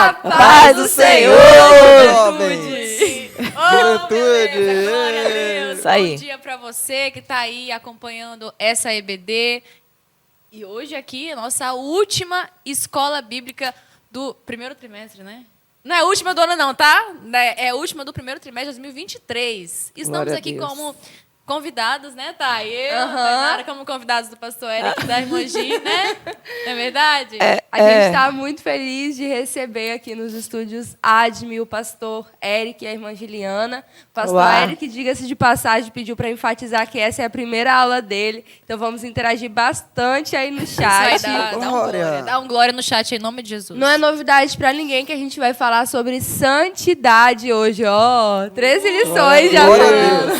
A paz do Senhor, juventude! Oh, beleza, glória a Deus! Isso aí. Bom dia para você que está aí acompanhando essa EBD. E hoje aqui, a nossa última escola bíblica do primeiro trimestre, né? Não é a última do ano não, tá? É a última do primeiro trimestre de 2023. Estamos Glória a aqui Deus. como convidados, né, Thay? Tainara, como convidados do pastor Eric da irmã Gi, né? Não é verdade? A gente está muito feliz de receber aqui nos estúdios Admi, o pastor Eric e a irmã Giliana. O pastor Olá. Eric, diga-se de passagem, pediu para enfatizar que essa é a primeira aula dele. Então vamos interagir bastante aí no Isso aí, chat. dá um glória. Dá um glória no chat em nome de Jesus. Não é novidade para ninguém que a gente vai falar sobre santidade hoje. Ó, 13 lições já Glória a falamos.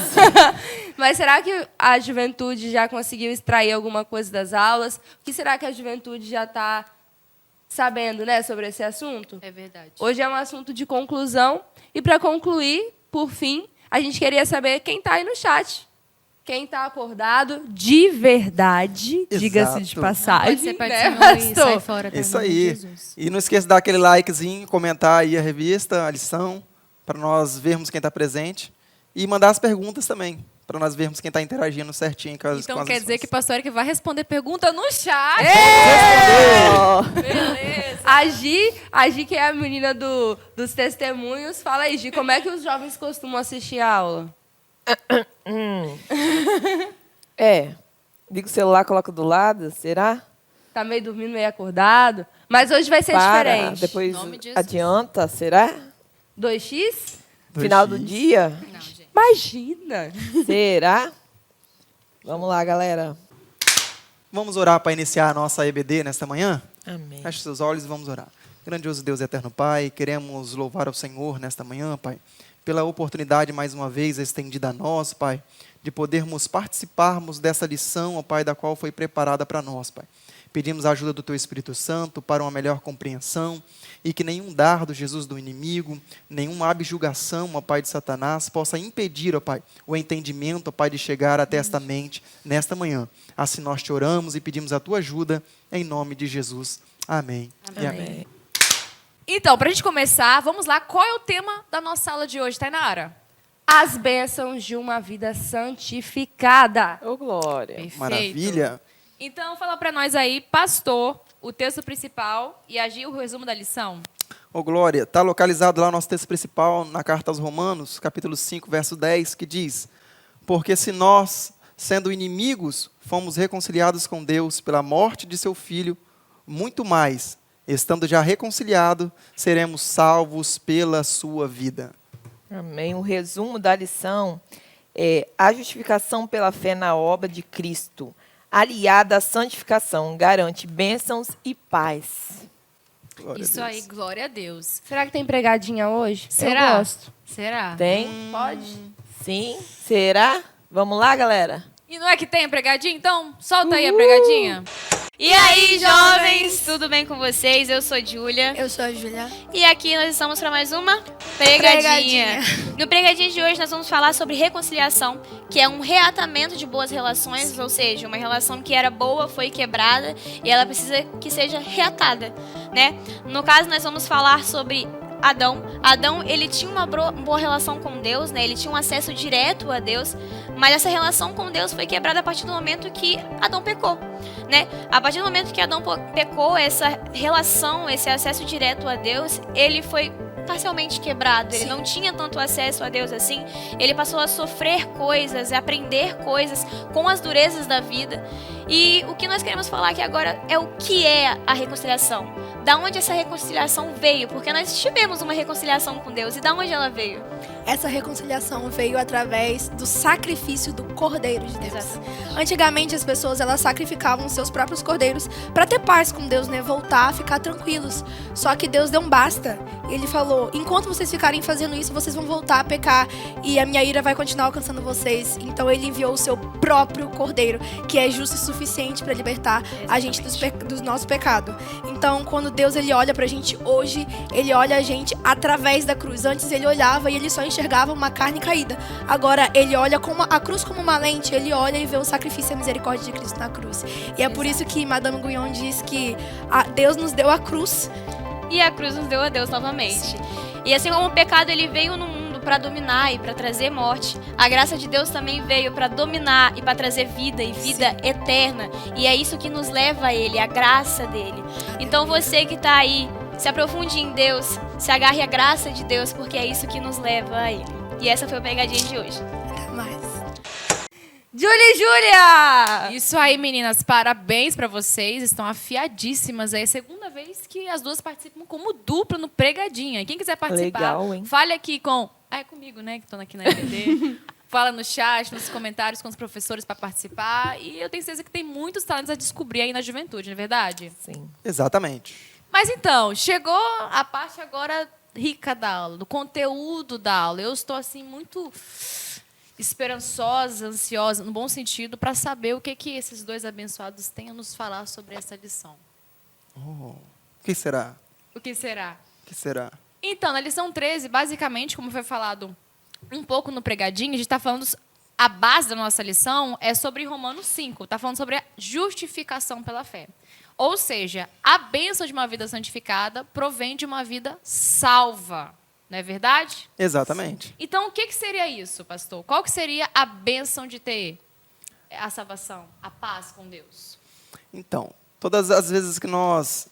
Mas será que a juventude já conseguiu extrair alguma coisa das aulas? O que será que a juventude já está sabendo, né, sobre esse assunto? É verdade. Hoje é um assunto de conclusão. E para concluir, por fim, a gente queria saber quem está aí no chat. Quem está acordado de verdade, diga-se de Exato. passagem. Pode ser né, participando e pastor? sai fora, tá? Em Isso nome de aí. Jesus. E não esqueça de dar aquele likezinho, comentar aí a revista, a lição, para nós vermos quem está presente. E mandar as perguntas também, para nós vermos quem está interagindo certinho com as Então com as quer dizer lições. que o pastor Eric vai responder pergunta no chat. Beleza. A Gi, que é a menina dos testemunhos, fala aí, Gi, como é que os jovens costumam assistir a aula? Liga o celular, coloca do lado, será? Tá meio dormindo, meio acordado? Mas hoje vai ser diferente. Depois Em nome de Jesus. adianta, será? 2x? Final do dia? Não, gente. Imagina! Será? Vamos lá, galera. Vamos orar para iniciar a nossa EBD nesta manhã? Amém. Feche seus olhos e vamos orar. Grandioso Deus e eterno Pai, queremos louvar ao Senhor nesta manhã, Pai, pela oportunidade mais uma vez estendida a nós, Pai, de podermos participarmos dessa lição, ó Pai, da qual foi preparada para nós, Pai. Pedimos a ajuda do Teu Espírito Santo para uma melhor compreensão e que nenhum dardo, Jesus, do inimigo, nenhuma abjugação, ó Pai, de Satanás, possa impedir, ó Pai, o entendimento, ó Pai, de chegar até esta mente nesta manhã. Assim nós te oramos e pedimos a Tua ajuda, em nome de Jesus. Amém. E amém. Então, para a gente começar, vamos lá. Qual é o tema da nossa aula de hoje, Tainara? As bênçãos de uma vida santificada. Ô, glória. Perfeito. Maravilha. Então, fala para nós aí, pastor, o texto principal e agir o resumo da lição. Ô Glória, está localizado lá o nosso texto principal na carta aos Romanos, capítulo 5, verso 10, que diz: porque se nós, sendo inimigos, fomos reconciliados com Deus pela morte de seu Filho, muito mais, estando já reconciliados, seremos salvos pela sua vida. Amém. O resumo da lição é a justificação pela fé na obra de Cristo, aliada à santificação, garante bênçãos e paz. Glória a Isso Deus. aí, glória a Deus. Será que tem pregadinha hoje? Será? Eu gosto. Será? Tem? Pode? Sim. Será? Vamos lá, galera? E não é que tem a pregadinha? Então, solta aí a pregadinha. E aí, jovens, tudo bem com vocês? Eu sou Júlia. Eu sou a Júlia. E aqui nós estamos para mais uma Pregadinha. No Pregadinha de hoje nós vamos falar sobre reconciliação, que é um reatamento de boas relações, ou seja, uma relação que era boa, foi quebrada e ela precisa que seja reatada, né? No caso, nós vamos falar sobre Adão. Adão, ele tinha uma boa relação com Deus, né? Ele tinha um acesso direto a Deus, mas essa relação com Deus foi quebrada a partir do momento que Adão pecou, né? A partir do momento que Adão pecou, essa relação, esse acesso direto a Deus, ele foi parcialmente quebrado. Ele não tinha tanto acesso a Deus assim. Ele passou a sofrer coisas, a aprender coisas com as durezas da vida. E o que nós queremos falar aqui agora é o que é a reconciliação. Da onde essa reconciliação veio? Porque nós tivemos uma reconciliação com Deus. E da onde ela veio? Essa reconciliação veio através do sacrifício do Cordeiro de Deus. Exatamente. Antigamente as pessoas elas sacrificavam seus próprios cordeiros para ter paz com Deus, né? Voltar a ficar tranquilos. Só que Deus deu um basta. Ele falou: enquanto vocês ficarem fazendo isso, vocês vão voltar a pecar e a minha ira vai continuar alcançando vocês. Então ele enviou o seu próprio cordeiro, que é justo e suficiente para libertar a gente do nosso pecado. Então, quando Deus ele olha pra gente hoje, ele olha a gente através da cruz. Antes ele olhava e ele só enxergava uma carne caída. Agora ele olha a cruz como uma lente, ele olha e vê o sacrifício e a misericórdia de Cristo na cruz. E é por isso que Madame Guyon diz que Deus nos deu a cruz e a cruz nos deu a Deus novamente. E assim como o pecado ele veio no mundo para dominar e para trazer morte, a graça de Deus também veio para dominar e para trazer vida e vida eterna. E é isso que nos leva a Ele, a graça dele. Então você que está aí, se aprofunde em Deus, se agarre à graça de Deus, porque é isso que nos leva a Ele. E essa foi a pegadinha de hoje. Até mais. Júlia e Júlia! Isso aí, meninas. Parabéns pra vocês. Estão afiadíssimas. É a segunda vez que as duas participam como dupla no Pregadinha. E quem quiser participar, Legal, hein? fale aqui com... é comigo, né? Que estou aqui na EBD. Fala no chat, nos comentários com os professores para participar. E eu tenho certeza que tem muitos talentos a descobrir aí na juventude, não é verdade? Sim. Exatamente. Mas então, chegou a parte agora rica da aula, do conteúdo da aula. Eu estou, assim, muito esperançosa, ansiosa, no bom sentido, para saber o que esses dois abençoados têm a nos falar sobre essa lição. O que será? O que será? O que será? Então, na lição 13, basicamente, como foi falado um pouco no Pregadinho, a gente está falando... A base da nossa lição é sobre Romanos 5. Está falando sobre a justificação pela fé. Ou seja, a bênção de uma vida santificada provém de uma vida salva. Não é verdade? Exatamente. Então, o que seria isso, pastor? Qual que seria a bênção de ter a salvação, a paz com Deus? Então, todas as vezes que nós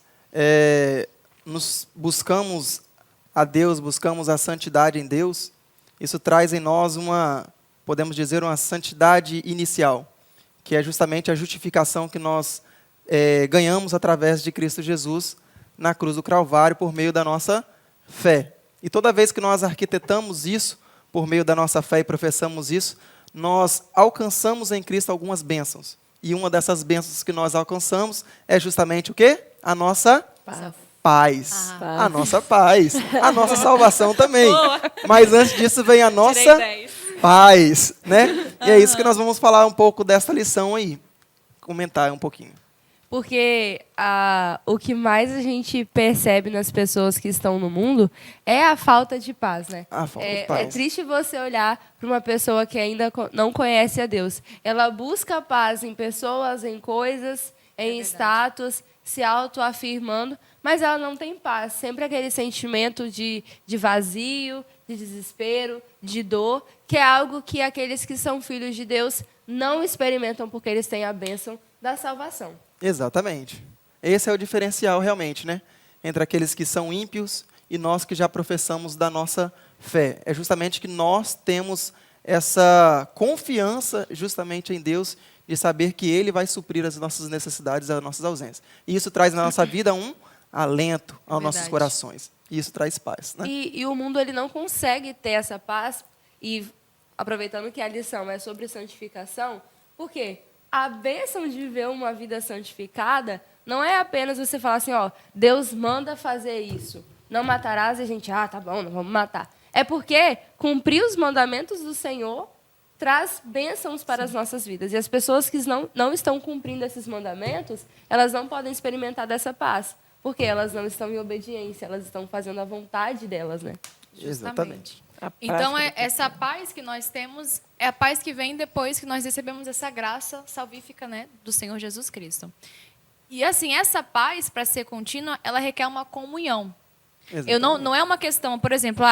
nos buscamos a Deus, buscamos a santidade em Deus, isso traz em nós podemos dizer, uma santidade inicial, que é justamente a justificação que nós ganhamos através de Cristo Jesus na cruz do Calvário por meio da nossa fé. E toda vez que nós arquitetamos isso, por meio da nossa fé e professamos isso, nós alcançamos em Cristo algumas bênçãos. E uma dessas bênçãos que nós alcançamos é justamente o quê? A nossa paz. A nossa paz. A nossa salvação também. Mas antes disso vem a nossa paz, né? E é isso que nós vamos falar um pouco dessa lição aí. Comentar um pouquinho. Porque o que mais a gente percebe nas pessoas que estão no mundo é a falta de paz, né? A falta de paz. É triste você olhar para uma pessoa que ainda não conhece a Deus. Ela busca paz em pessoas, em coisas, em status, se autoafirmando, mas ela não tem paz. Sempre aquele sentimento de vazio, de desespero, de dor, que é algo que aqueles que são filhos de Deus não experimentam porque eles têm a bênção da salvação. Exatamente. Esse é o diferencial realmente, né? Entre aqueles que são ímpios e nós que já professamos da nossa fé. É justamente que nós temos essa confiança justamente em Deus de saber que Ele vai suprir as nossas necessidades, as nossas ausências. E isso traz na nossa vida um alento aos nossos corações. E isso traz paz, né? E o mundo ele não consegue ter essa paz, e aproveitando que a lição é sobre santificação, por quê? A bênção de viver uma vida santificada não é apenas você falar assim, ó, Deus manda fazer isso. Não matarás, e a gente, tá bom, não vamos matar. É porque cumprir os mandamentos do Senhor traz bênçãos para as nossas vidas. E as pessoas que não estão cumprindo esses mandamentos, elas não podem experimentar dessa paz. Porque elas não estão em obediência, elas estão fazendo a vontade delas, né? Exatamente. Então, essa paz que nós temos é a paz que vem depois que nós recebemos essa graça salvífica, né, do Senhor Jesus Cristo. E, assim, essa paz, para ser contínua, ela requer uma comunhão. Não é uma questão, por exemplo,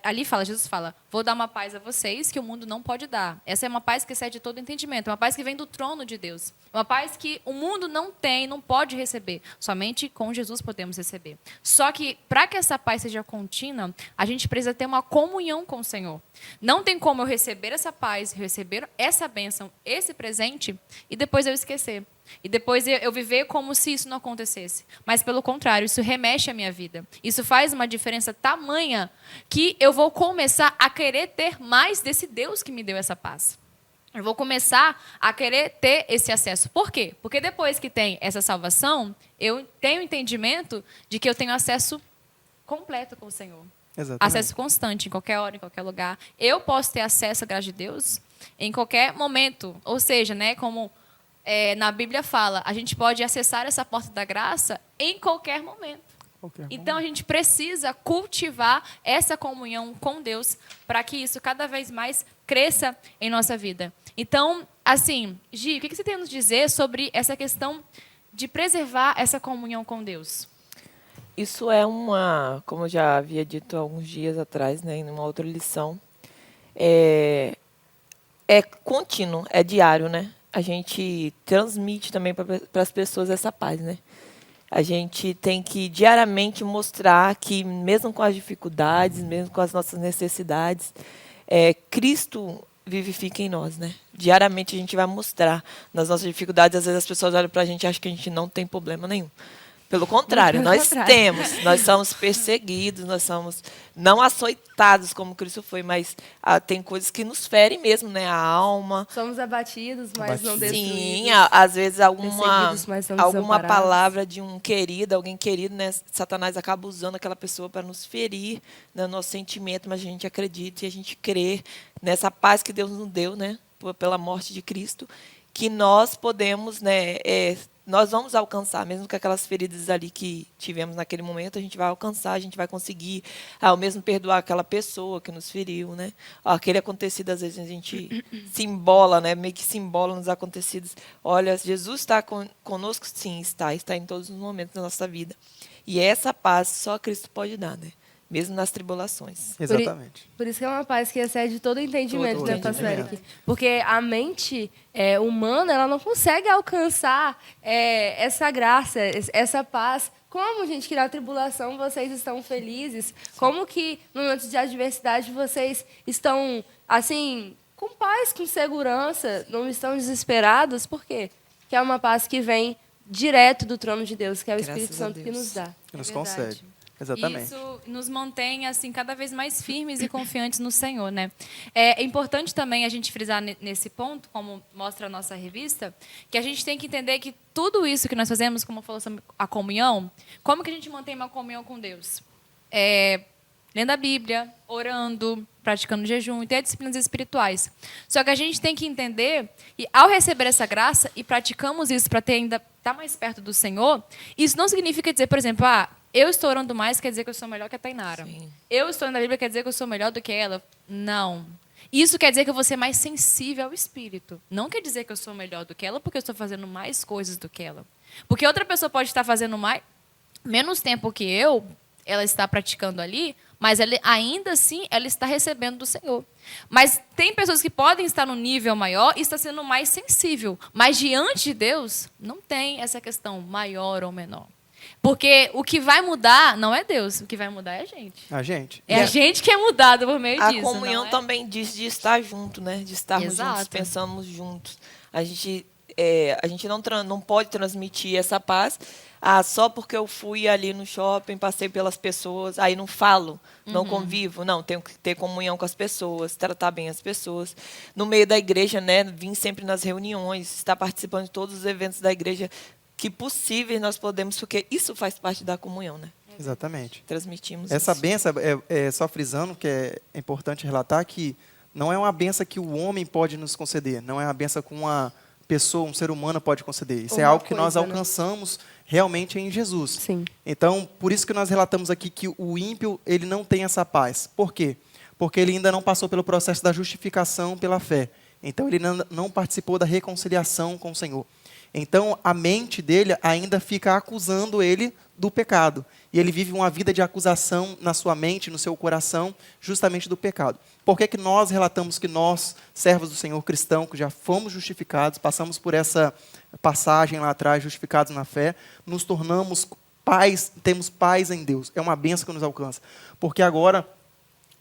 ali Jesus fala, vou dar uma paz a vocês que o mundo não pode dar. Essa é uma paz que excede todo entendimento, uma paz que vem do trono de Deus. Uma paz que o mundo não tem, não pode receber. Somente com Jesus podemos receber. Só que, para que essa paz seja contínua, a gente precisa ter uma comunhão com o Senhor. Não tem como eu receber essa paz, receber essa bênção, esse presente, e depois eu esquecer. E depois eu viver como se isso não acontecesse. Mas, pelo contrário, isso remexe a minha vida. Isso faz uma diferença tamanha que eu vou começar a querer ter mais desse Deus que me deu essa paz. Eu vou começar a querer ter esse acesso. Por quê? Porque depois que tem essa salvação, eu tenho entendimento de que eu tenho acesso completo com o Senhor. Exatamente. Acesso constante, em qualquer hora, em qualquer lugar. Eu posso ter acesso à graça de Deus em qualquer momento. Ou seja, né, como na Bíblia fala, a gente pode acessar essa porta da graça em qualquer momento. Então, a gente precisa cultivar essa comunhão com Deus para que isso cada vez mais cresça em nossa vida. Então, assim, Gi, o que você tem a nos dizer sobre essa questão de preservar essa comunhão com Deus? Isso é como eu já havia dito alguns dias atrás, né, em uma outra lição, é contínuo, é diário, né? A gente transmite também para as pessoas essa paz, né? A gente tem que diariamente mostrar que, mesmo com as dificuldades, mesmo com as nossas necessidades, Cristo vivifica em nós, né? Diariamente a gente vai mostrar nas nossas dificuldades. Às vezes as pessoas olham para a gente e acham que a gente não tem problema nenhum. Pelo contrário, nós temos. Nós somos perseguidos, nós somos não açoitados como Cristo foi, mas tem coisas que nos ferem mesmo, né? A alma. Somos abatidos, mas não destruídos. Sim, às vezes alguma desamparados. palavra de um querido, alguém querido, né? Satanás acaba usando aquela pessoa para nos ferir, no nosso sentimento, mas a gente acredita e a gente crê nessa paz que Deus nos deu, né? Pela morte de Cristo, que nós podemos, né? Nós vamos alcançar, mesmo com aquelas feridas ali que tivemos naquele momento, a gente vai alcançar, a gente vai conseguir, ao mesmo perdoar aquela pessoa que nos feriu, né? Aquele acontecido, às vezes, a gente se embola, né? Meio que se embola nos acontecidos. Olha, Jesus está conosco? Sim, está em todos os momentos da nossa vida. E essa paz só Cristo pode dar, né? Mesmo nas tribulações. Exatamente. Por isso que é uma paz que excede todo entendimento, Todo né, pastor entendimento. Eric? Porque a mente humana, ela não consegue alcançar essa graça, essa paz. Como, gente, que na tribulação vocês estão felizes? Como que, no momento de adversidade, vocês estão, assim, com paz, com segurança, não estão desesperados? Por quê? Que é uma paz que vem direto do trono de Deus, que é o Graças Espírito a Santo que Deus. nos dá. Que nos verdade. concede. Exatamente. Isso nos mantém assim cada vez mais firmes e confiantes no Senhor, né? É importante também a gente frisar nesse ponto, como mostra a nossa revista, que a gente tem que entender que tudo isso que nós fazemos, como falou sobre a comunhão, como que a gente mantém uma comunhão com Deus? Lendo a Bíblia, orando, praticando jejum e até disciplinas espirituais. Só que a gente tem que entender que, ao receber essa graça e praticamos isso para ainda estar mais perto do Senhor, isso não significa dizer, por exemplo, eu estou orando mais, quer dizer que eu sou melhor que a Tainara. Sim. Eu estou lendo a Bíblia, quer dizer que eu sou melhor do que ela. Não. Isso quer dizer que eu vou ser mais sensível ao Espírito. Não quer dizer que eu sou melhor do que ela porque eu estou fazendo mais coisas do que ela. Porque outra pessoa pode estar fazendo menos tempo que eu, ela está praticando ali, mas ainda assim ela está recebendo do Senhor. Mas tem pessoas que podem estar no nível maior e está sendo mais sensível. Mas diante de Deus, não tem essa questão maior ou menor. Porque o que vai mudar não é Deus, o que vai mudar é a gente. A gente. É a gente que é mudado por meio A disso. comunhão não é? também diz de estar junto, né? De estarmos Exato. juntos, pensamos juntos. A gente não pode transmitir essa paz só porque eu fui ali no shopping, passei pelas pessoas, aí não falo, não convivo. Não, tenho que ter comunhão com as pessoas, tratar bem as pessoas. No meio da igreja, né? Vim sempre nas reuniões, estar participando de todos os eventos da igreja que possíveis nós podemos, porque isso faz parte da comunhão, né? Exatamente. Transmitimos Essa isso. benção, só frisando, que é importante relatar que não é uma benção que o homem pode nos conceder, não é uma benção que uma pessoa, um ser humano pode conceder. Isso é Uma algo que nós coisa, né? alcançamos realmente em Jesus. Sim. Então, por isso que nós relatamos aqui que o ímpio, ele não tem essa paz. Por quê? Porque ele ainda não passou pelo processo da justificação pela fé. Então, ele não participou da reconciliação com o Senhor. Então, a mente dele ainda fica acusando ele do pecado. E ele vive uma vida de acusação na sua mente, no seu coração, justamente do pecado. Por que nós relatamos que nós, servos do Senhor cristão, que já fomos justificados, passamos por essa passagem lá atrás, justificados na fé, nos tornamos pais, temos paz em Deus. É uma bênção que nos alcança. Porque agora,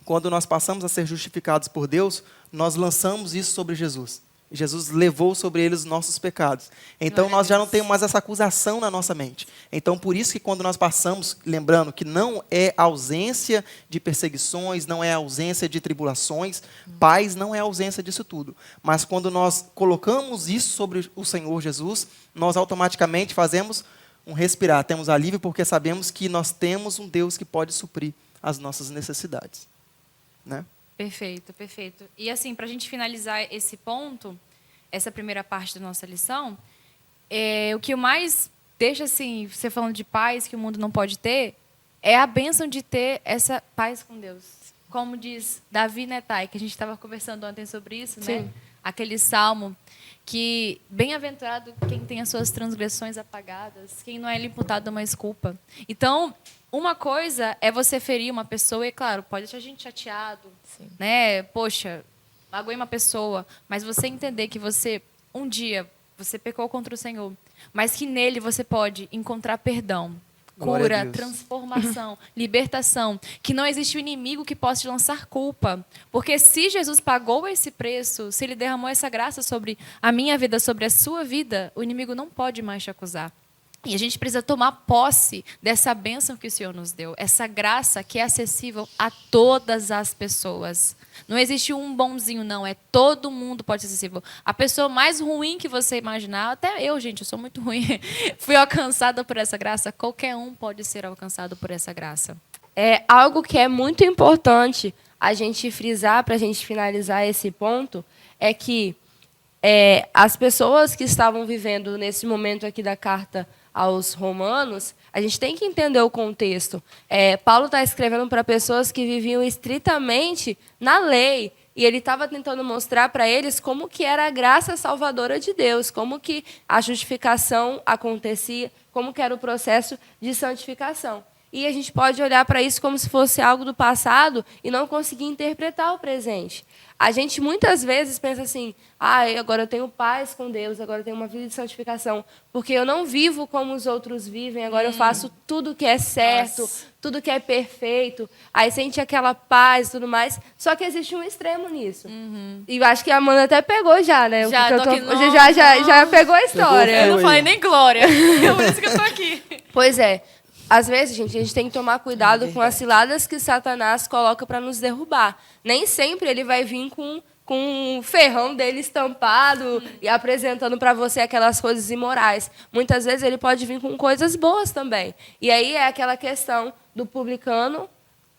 quando nós passamos a ser justificados por Deus, nós lançamos isso sobre Jesus. Jesus levou sobre ele os nossos pecados. Então, nós já não temos mais essa acusação na nossa mente. Então, por isso que quando nós passamos, lembrando que não é ausência de perseguições, não é ausência de tribulações, paz não é ausência disso tudo. Mas quando nós colocamos isso sobre o Senhor Jesus, nós automaticamente fazemos um respirar, temos alívio porque sabemos que nós temos um Deus que pode suprir as nossas necessidades. Né? Perfeito, perfeito. E assim, para a gente finalizar esse ponto, essa primeira parte da nossa lição, o que mais deixa assim, você falando de paz que o mundo não pode ter, é a bênção de ter essa paz com Deus. Como diz Davi Netai, que a gente estava conversando ontem sobre isso, Sim. né? Aquele salmo que bem-aventurado quem tem as suas transgressões apagadas, quem não é lhe imputado mais culpa. Então, uma coisa é você ferir uma pessoa, e claro, pode deixar a gente chateado, né? Poxa, magoei uma pessoa, mas você entender que você, um dia, você pecou contra o Senhor, mas que nele você pode encontrar perdão, Glória a cura, Deus. transformação, libertação, que não existe um inimigo que possa te lançar culpa. Porque se Jesus pagou esse preço, se ele derramou essa graça sobre a minha vida, sobre a sua vida, o inimigo não pode mais te acusar. E a gente precisa tomar posse dessa bênção que o Senhor nos deu, essa graça que é acessível a todas as pessoas. Não existe um bonzinho, não. É todo mundo pode ser acessível. A pessoa mais ruim que você imaginar, até eu, gente, eu sou muito ruim, fui alcançada por essa graça. Qualquer um pode ser alcançado por essa graça. É algo que é muito importante a gente frisar para a gente finalizar esse ponto, é que as pessoas que estavam vivendo nesse momento aqui da carta aos Romanos, a gente tem que entender o contexto. Paulo está escrevendo para pessoas que viviam estritamente na lei, e ele estava tentando mostrar para eles como que era a graça salvadora de Deus, como que a justificação acontecia, como que era o processo de santificação. E a gente pode olhar para isso como se fosse algo do passado e não conseguir interpretar o presente. A gente muitas vezes pensa assim, agora eu tenho paz com Deus, agora eu tenho uma vida de santificação, porque eu não vivo como os outros vivem, agora eu faço tudo que é certo, tudo que é perfeito, aí sente aquela paz e tudo mais, só que existe um extremo nisso. E eu acho que a Amanda até pegou já, né? Já, Porque tô aqui, já pegou a história. Eu não Foi. falei nem glória. É por isso que eu tô aqui. Pois é. Às vezes, gente, a gente tem que tomar cuidado com as ciladas que Satanás coloca para nos derrubar. Nem sempre ele vai vir com um ferrão dele estampado e apresentando para você aquelas coisas imorais. Muitas vezes ele pode vir com coisas boas também. E aí é aquela questão do publicano,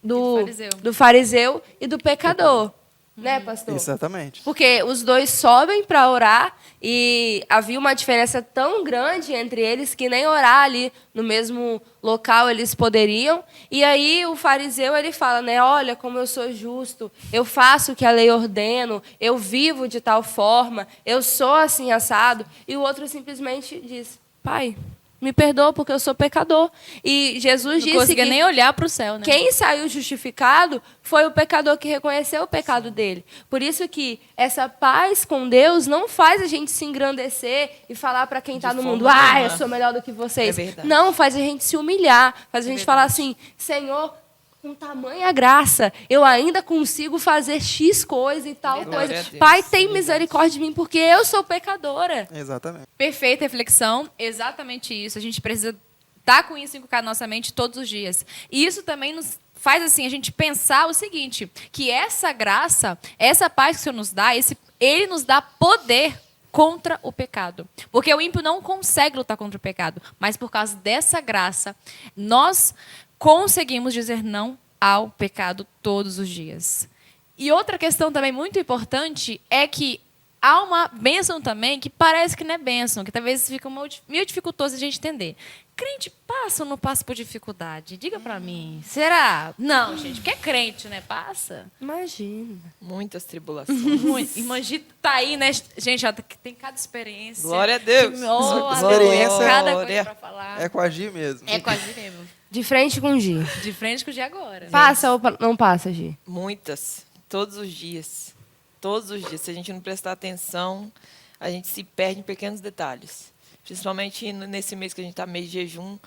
do fariseu e do pecador. Né, pastor? Exatamente. Porque os dois sobem para orar e havia uma diferença tão grande entre eles que nem orar ali no mesmo local eles poderiam. E aí o fariseu ele fala, né, olha como eu sou justo, eu faço o que a lei ordena, eu vivo de tal forma, eu sou assim assado. E o outro simplesmente diz, pai, me perdoa porque eu sou pecador. E Jesus disse Não conseguia que nem olhar para o céu, né? quem saiu justificado foi o pecador que reconheceu o pecado dele. Por isso que essa paz com Deus não faz a gente se engrandecer e falar para quem está no mundo, eu sou melhor do que vocês. É verdade. Não, faz a gente se humilhar, faz a gente falar assim, Senhor, com tamanha graça, eu ainda consigo fazer X coisa e tal Glória coisa. a Deus. Pai, tem misericórdia de mim, porque eu sou pecadora. Exatamente. Perfeita reflexão, exatamente isso. A gente precisa estar com isso encucado na nossa mente todos os dias. E isso também nos faz assim a gente pensar o seguinte, que essa graça, essa paz que o Senhor nos dá, ele nos dá poder contra o pecado. Porque o ímpio não consegue lutar contra o pecado, mas por causa dessa graça, nós conseguimos dizer não ao pecado todos os dias. E outra questão também muito importante é que há uma bênção também que parece que não é bênção, que talvez fica meio dificultoso de a gente entender. Crente passa ou não passa por dificuldade? Diga pra mim. Será? Não, gente, porque é crente, né? Passa. Imagina. Muitas tribulações. Muito. Imagina, tá aí, né? Gente, ó, tem cada experiência. Glória a Deus. Oh, Experiência. aleluia, cada Glória. coisa pra falar. É com a Gi mesmo. É quase mesmo. De frente com o Gi. De frente com o de agora. Passa ou não passa, Gi? Muitas. Todos os dias. Todos os dias. Se a gente não prestar atenção, a gente se perde em pequenos detalhes. Principalmente nesse mês que a gente está mês de jejum,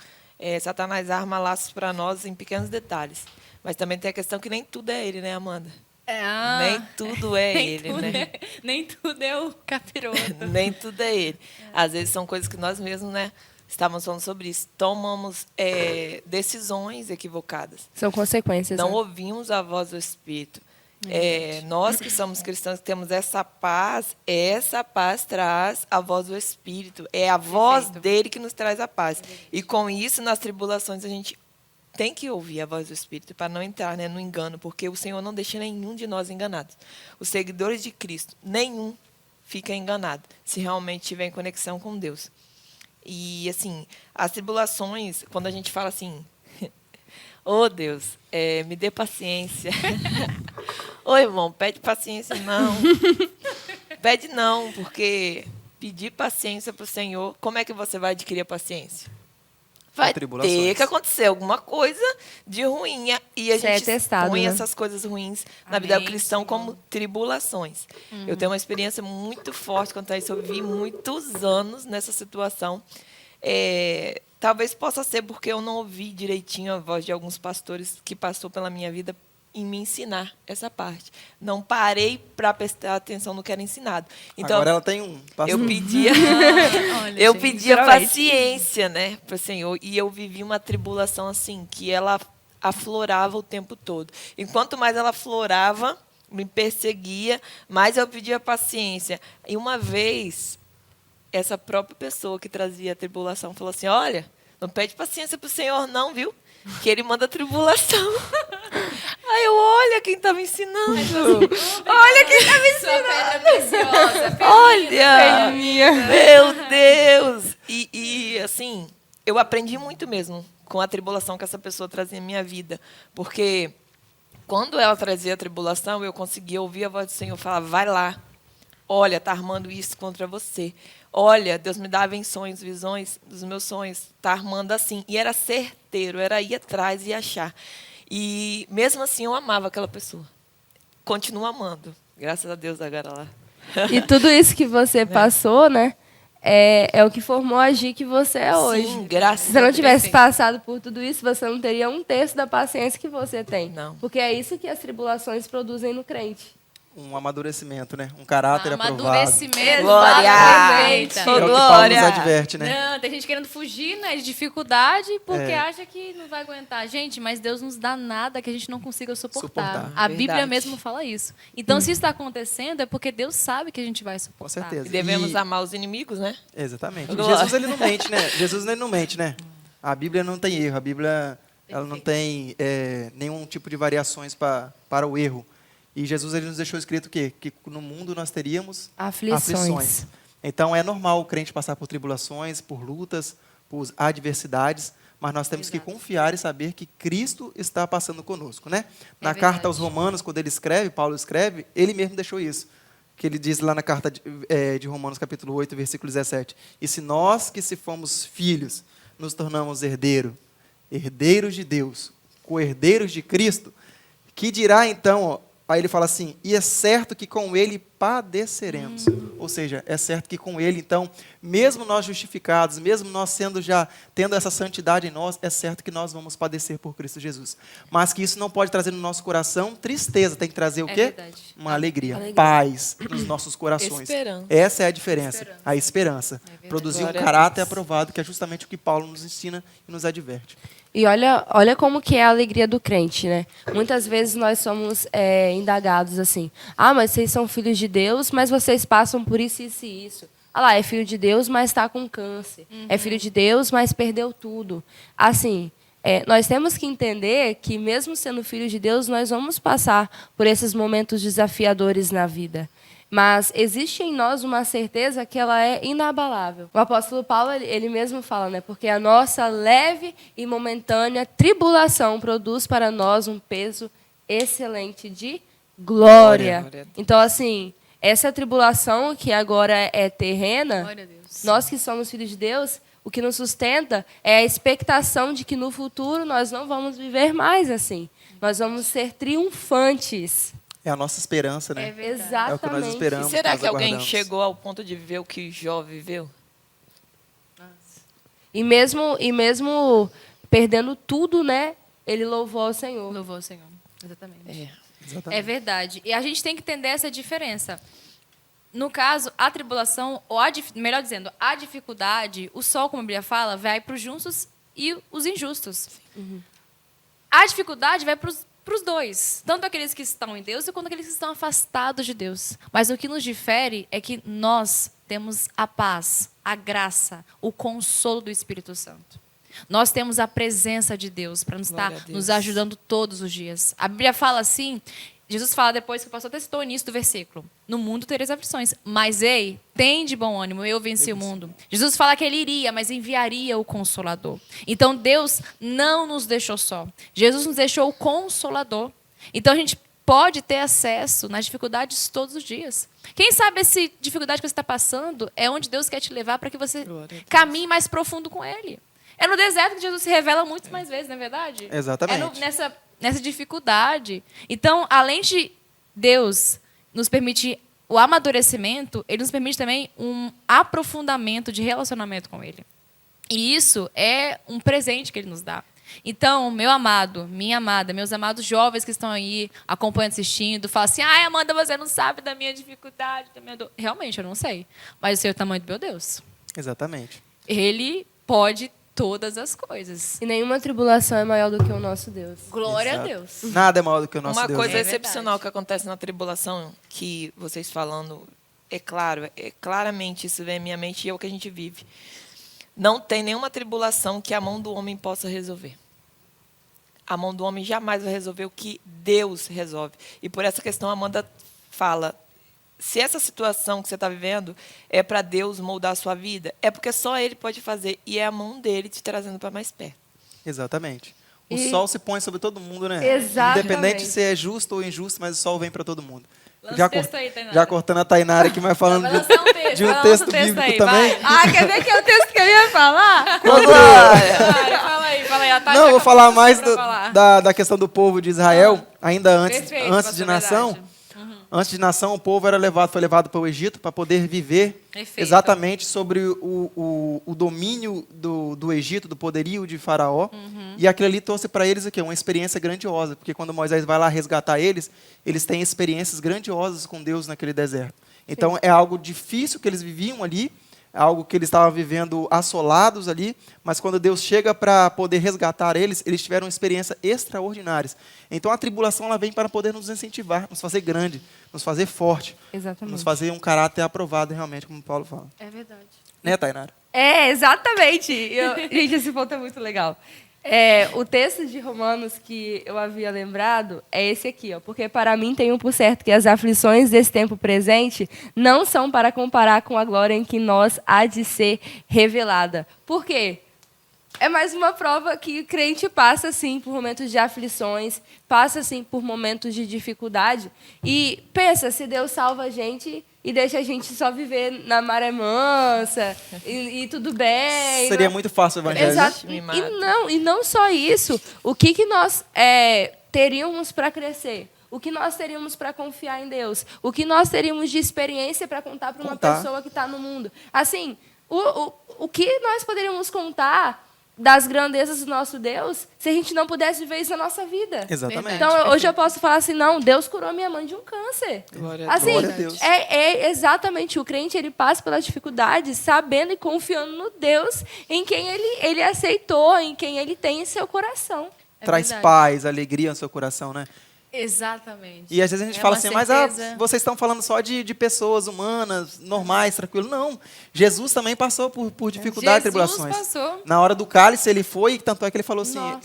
Satanás arma laços para nós em pequenos detalhes. Mas também tem a questão que nem tudo é ele, né, Amanda? Nem tudo é ele, né? Nem tudo é o capiroto. Nem tudo é ele. Às vezes são coisas que nós mesmos, né, estávamos falando sobre isso. Tomamos decisões equivocadas. São consequências. Não né? ouvimos a voz do Espírito. Nós que somos cristãos, que temos essa paz traz a voz do Espírito. É a voz dele que nos traz a paz. E com isso, nas tribulações, a gente tem que ouvir a voz do Espírito para não entrar, né, no engano, porque o Senhor não deixa nenhum de nós enganados. Os seguidores de Cristo, nenhum fica enganado, se realmente tiver em conexão com Deus. E, assim, as tribulações, quando a gente fala assim, oh, Deus, me dê paciência. Ô, irmão, pede paciência, não. Pede não, porque pedir paciência para o Senhor, como é que você vai adquirir a paciência? vai tribulações. ter que acontecer alguma coisa de ruim. E a Você é gente testado, põe né? essas coisas ruins na vida do Amém, cristão Senhor. como tribulações. Eu tenho uma experiência muito forte quanto a isso. Eu vivi muitos anos nessa situação. Talvez possa ser porque eu não ouvi direitinho a voz de alguns pastores que passou pela minha vida em me ensinar essa parte. Não parei para prestar atenção no que era ensinado. Então, Agora ela tem um pastor. eu pedia, Olha, eu gente, pedia literalmente. paciência, né, para o Senhor. E eu vivi uma tribulação assim, que ela aflorava o tempo todo. E quanto mais ela aflorava, me perseguia, mais eu pedia paciência. E uma vez, essa própria pessoa que trazia a tribulação falou assim: olha, não pede paciência para o Senhor não, viu? Que ele manda tribulação. Aí eu, olha quem está me ensinando. Olha quem está me ensinando. Sua pedra preciosa. Olha, meu Deus. E assim, eu aprendi muito mesmo com a tribulação que essa pessoa trazia em minha vida. Porque quando ela trazia a tribulação, eu conseguia ouvir a voz do Senhor falar: vai lá. Olha, está armando isso contra você. Olha, Deus me dava em sonhos, visões dos meus sonhos. Está armando assim. E era certeiro, era ir atrás e achar. E mesmo assim eu amava aquela pessoa. Continuo amando. Graças a Deus agora lá. E tudo isso que você passou, né? É o que formou a Gi que você é hoje. Sim, graças Se você a não Deus. tivesse passado por tudo isso, você não teria um terço da paciência que você tem. Não. Porque é isso que as tribulações produzem no crente. Um amadurecimento, né? Um caráter aprovado. Amadurecimento. Glória! Exatamente. É Ô, o que Paulo glória! nos adverte, né? Não, tem gente querendo fugir, né, de dificuldade porque acha que não vai aguentar. Gente, mas Deus nos dá nada que a gente não consiga suportar. A Bíblia Verdade. mesmo fala isso. Então, se isso está acontecendo, é porque Deus sabe que a gente vai Com suportar. certeza. E devemos E- amar os inimigos, né? Exatamente. E Glória. Jesus, ele não mente, né? Jesus, ele não mente, né? A Bíblia não tem erro. A Bíblia, ela não tem nenhum tipo de variações para o erro. E Jesus, ele nos deixou escrito o quê? Que no mundo nós teríamos Aflições. Então, é normal o crente passar por tribulações, por lutas, por adversidades, mas nós temos que confiar e saber que Cristo está passando conosco, né? Na carta aos Romanos, quando ele escreve, Paulo escreve, ele mesmo deixou isso. Que ele diz lá na carta de Romanos, capítulo 8, versículo 17. E se nós, que se fomos filhos, nos tornamos herdeiros de Deus, co-herdeiros de Cristo, que dirá então, ó, aí ele fala assim: e é certo que com ele padeceremos. Ou seja, é certo que com ele, então, mesmo nós justificados, mesmo nós tendo essa santidade em nós, é certo que nós vamos padecer por Cristo Jesus. Mas que isso não pode trazer no nosso coração tristeza, tem que trazer o quê? verdade. Uma alegria, paz nos nossos corações. Esperança. Essa é a diferença, a esperança. Produzir um Glória a caráter Deus. aprovado, que é justamente o que Paulo nos ensina e nos adverte. E olha como que é a alegria do crente, né? Muitas vezes nós somos indagados assim: ah, mas vocês são filhos de Deus, mas vocês passam por isso, isso e isso. Ah lá, é filho de Deus, mas está com câncer. É filho de Deus, mas perdeu tudo. Assim, nós temos que entender que mesmo sendo filho de Deus, nós vamos passar por esses momentos desafiadores na vida. Mas existe em nós uma certeza que ela é inabalável. O apóstolo Paulo, ele mesmo fala, né? Porque a nossa leve e momentânea tribulação produz para nós um peso excelente de glória. Glória a Deus. Então, assim, essa tribulação que agora é terrena, Glória a Deus. nós que somos filhos de Deus, o que nos sustenta é a expectação de que no futuro nós não vamos viver mais assim. Nós vamos ser triunfantes. É a nossa esperança, né? Exatamente. É o que nós esperamos. E será nós que alguém aguardamos. chegou ao ponto de viver o que Jó viveu? E mesmo perdendo tudo, né? Ele louvou ao Senhor. Louvou o Senhor. Exatamente. Exatamente. É verdade. E a gente tem que entender essa diferença. No caso, a tribulação, ou melhor dizendo, a dificuldade, o sol, como a Bíblia fala, vai para os justos e os injustos. A dificuldade vai para os dois. Tanto aqueles que estão em Deus quanto aqueles que estão afastados de Deus. Mas o que nos difere é que nós temos a paz, a graça, o consolo do Espírito Santo. Nós temos a presença de Deus para nos Glória estar a Deus. nos ajudando todos os dias. A Bíblia fala assim, Jesus fala depois, que o pastor até citou o início do versículo: no mundo tereis aflições, mas ei, tem de bom ânimo, eu venci o mundo. Jesus fala que ele iria, mas enviaria o Consolador. Então Deus não nos deixou só. Jesus nos deixou o Consolador. Então a gente pode ter acesso nas dificuldades todos os dias. Quem sabe essa dificuldade que você está passando é onde Deus quer te levar para que você Glória a Deus. caminhe mais profundo com Ele. É no deserto que Jesus se revela muitas mais vezes, não é verdade? Exatamente. Nessa dificuldade. Então, além de Deus nos permitir o amadurecimento, ele nos permite também um aprofundamento de relacionamento com ele. E isso é um presente que ele nos dá. Então, meu amado, minha amada, meus amados jovens que estão aí acompanhando, assistindo, falam assim, ai, Amanda, você não sabe da minha dificuldade, da minha dor. Realmente, eu não sei. Mas eu sei o tamanho do meu Deus. Exatamente. Ele pode todas as coisas. E nenhuma tribulação é maior do que o nosso Deus. Glória Exato. a Deus. Nada é maior do que o nosso Uma Deus. coisa né? excepcional que acontece na tribulação, que vocês falando, é claro, claramente isso vem à minha mente e é o que a gente vive. Não tem nenhuma tribulação que a mão do homem possa resolver. A mão do homem jamais vai resolver o que Deus resolve. E por essa questão, a Amanda fala, se essa situação que você está vivendo é para Deus moldar a sua vida, é porque só Ele pode fazer. E é a mão dele te trazendo para mais perto. Exatamente. O E- sol se põe sobre todo mundo, né? Exatamente. Independente se é justo ou injusto, mas o sol vem para todo mundo. Lança o texto aí, Tainara. já cortando a Tainara aqui, mas falando Vai lançar um texto, de um vai lançar texto um texto bíblico aí, também. vai. Ah, quer ver que é o texto que eu ia falar? Fala aí. A Tati Não, eu vou falar acabou de mais pra falar. da questão do povo de Israel, ainda antes Perfeito, antes de pastor, nação. verdade. Antes de nação, o povo foi levado para o Egito para poder viver Perfeito. exatamente sobre o domínio do Egito, do poderio de Faraó. Uhum. E aquilo ali trouxe para eles o quê? Uma experiência grandiosa, porque quando Moisés vai lá resgatar eles têm experiências grandiosas com Deus naquele deserto. Então, é algo difícil que eles viviam ali, é algo que eles estavam vivendo assolados ali, mas quando Deus chega para poder resgatar eles tiveram experiências extraordinárias. Então, a tribulação ela vem para poder nos incentivar, nos fazer grande, nos fazer forte, Exatamente. nos fazer um caráter aprovado realmente, como Paulo fala. É verdade. Né, Tainara? É, exatamente. Gente, esse ponto é muito legal. O texto de Romanos que eu havia lembrado é esse aqui, ó. Porque para mim tenho por certo que as aflições desse tempo presente não são para comparar com a glória em que nós há de ser revelada. Por quê? É mais uma prova que o crente passa, assim, por momentos de aflições, passa, assim, por momentos de dificuldade. E pensa, se Deus salva a gente e deixa a gente só viver na maré mansa e tudo bem. Seria muito fácil o evangelho. Exato. Me E mata. não só isso. O que nós teríamos para crescer? O que nós teríamos para confiar em Deus? O que nós teríamos de experiência para contar para uma pessoa que está no mundo? Assim, o que nós poderíamos contar das grandezas do nosso Deus se a gente não pudesse viver isso na nossa vida? Exatamente. Então, hoje eu posso falar assim, não, Deus curou minha mãe de um câncer. Glória a Assim, Glória a Deus. é exatamente, o crente ele passa pela dificuldade sabendo e confiando no Deus em quem ele aceitou, em quem ele tem em seu coração. Traz verdade. paz, alegria no seu coração, né? Exatamente. E às vezes a gente É fala uma assim, mas certeza. vocês estão falando só de pessoas humanas, normais, tranquilo. Não, Jesus também passou por dificuldade e tribulações. passou. Na hora do cálice ele foi, tanto é que ele falou assim, Nossa,